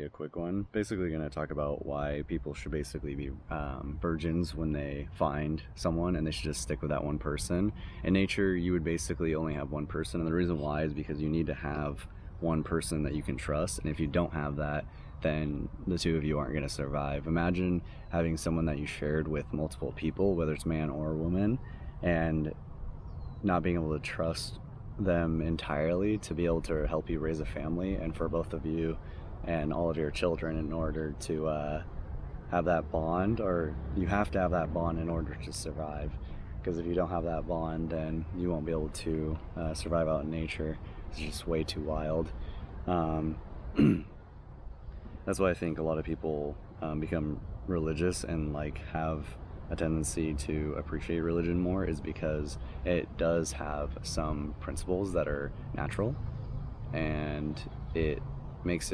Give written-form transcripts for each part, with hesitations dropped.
a quick one. Basically going to talk about why people should basically be virgins when they find someone, and they should just stick with that one person. In nature, you would basically only have one person, and the reason why is because you need to have one person that you can trust, and if you don't have that, then the two of you aren't going to survive. Imagine having someone that you shared with multiple people, whether it's man or woman, and not being able to trust them entirely to be able to help you raise a family, and for both of you and all of your children, in order to have that bond. Or you have to have that bond in order to survive, because if you don't have that bond, then you won't be able to survive out in nature. It's just way too wild. That's why I think a lot of people become religious and like have a tendency to appreciate religion more, is because it does have some principles that are natural, and it makes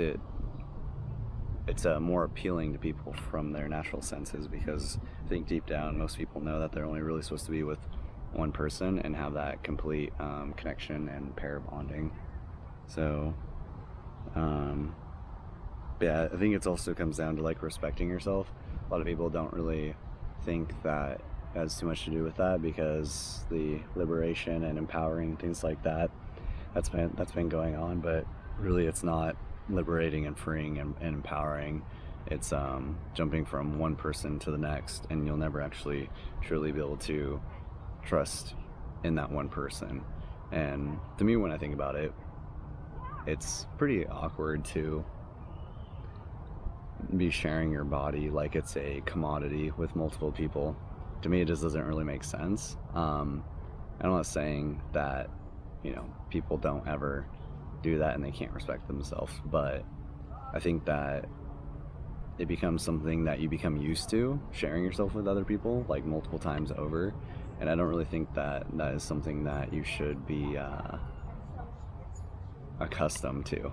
it's more appealing to people from their natural senses, because I think deep down most people know that they're only really supposed to be with one person and have that complete connection and pair bonding. So yeah, I think it also comes down to like respecting yourself. A lot of people don't really think that has too much to do with that, because the liberation and empowering, things like that, that's been going on, but really it's not liberating and freeing and empowering. It's jumping from one person to the next, and you'll never actually truly be able to trust in that one person. And to me, when I think about it, it's pretty awkward to be sharing your body like it's a commodity with multiple people. To me, it just doesn't really make sense. I'm not saying that, you know, people don't ever do that and they can't respect themselves, but I think that it becomes something that you become used to, sharing yourself with other people like multiple times over, and I don't really think that that is something that you should be accustomed to.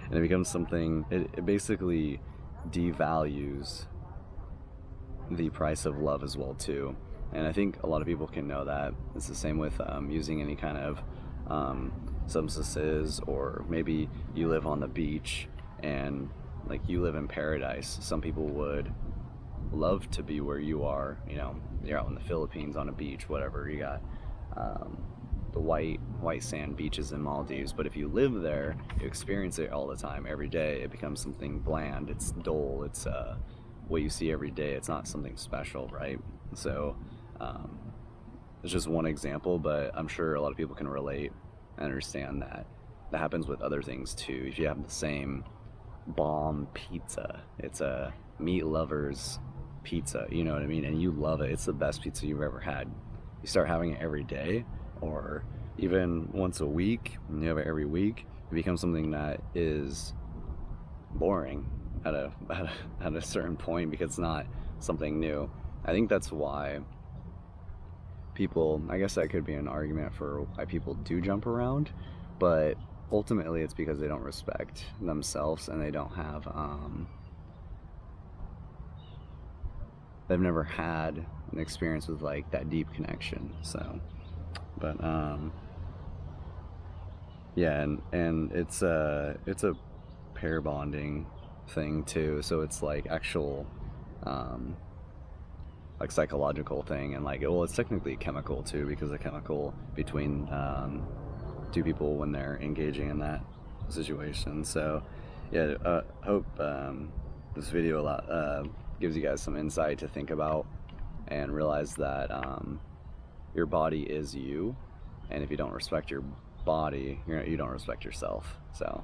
And it becomes something, it basically devalues the price of love as well too. And I think a lot of people can know that. It's the same with using any kind of substances, or maybe you live on the beach and like you live in paradise. Some people would love to be where you are, you know, you're out in the Philippines on a beach, whatever, you got the white sand beaches in Maldives, but if you live there, you experience it all the time, every day, it becomes something bland, it's dull, it's what you see every day, it's not something special, right? So it's just one example, but I'm sure a lot of people can relate and understand that that happens with other things too. If you have the same bomb pizza, it's a meat lover's pizza, you know what I mean, and you love it, it's the best pizza you've ever had, you start having it every day, or even once a week, and you have it every week, it becomes something that is boring at a certain point, because it's not something new. I think that's why people, I guess that could be an argument for why people do jump around, but ultimately it's because they don't respect themselves, and they don't have they've never had an experience with like that deep connection. So but yeah, and it's a pair bonding thing too, so it's like actual like psychological thing, and like, well, it's technically chemical too, because the chemical between two people when they're engaging in that situation. So yeah, hope this video gives you guys some insight to think about, and realize that your body is you, and if you don't respect your body, you don't respect yourself. So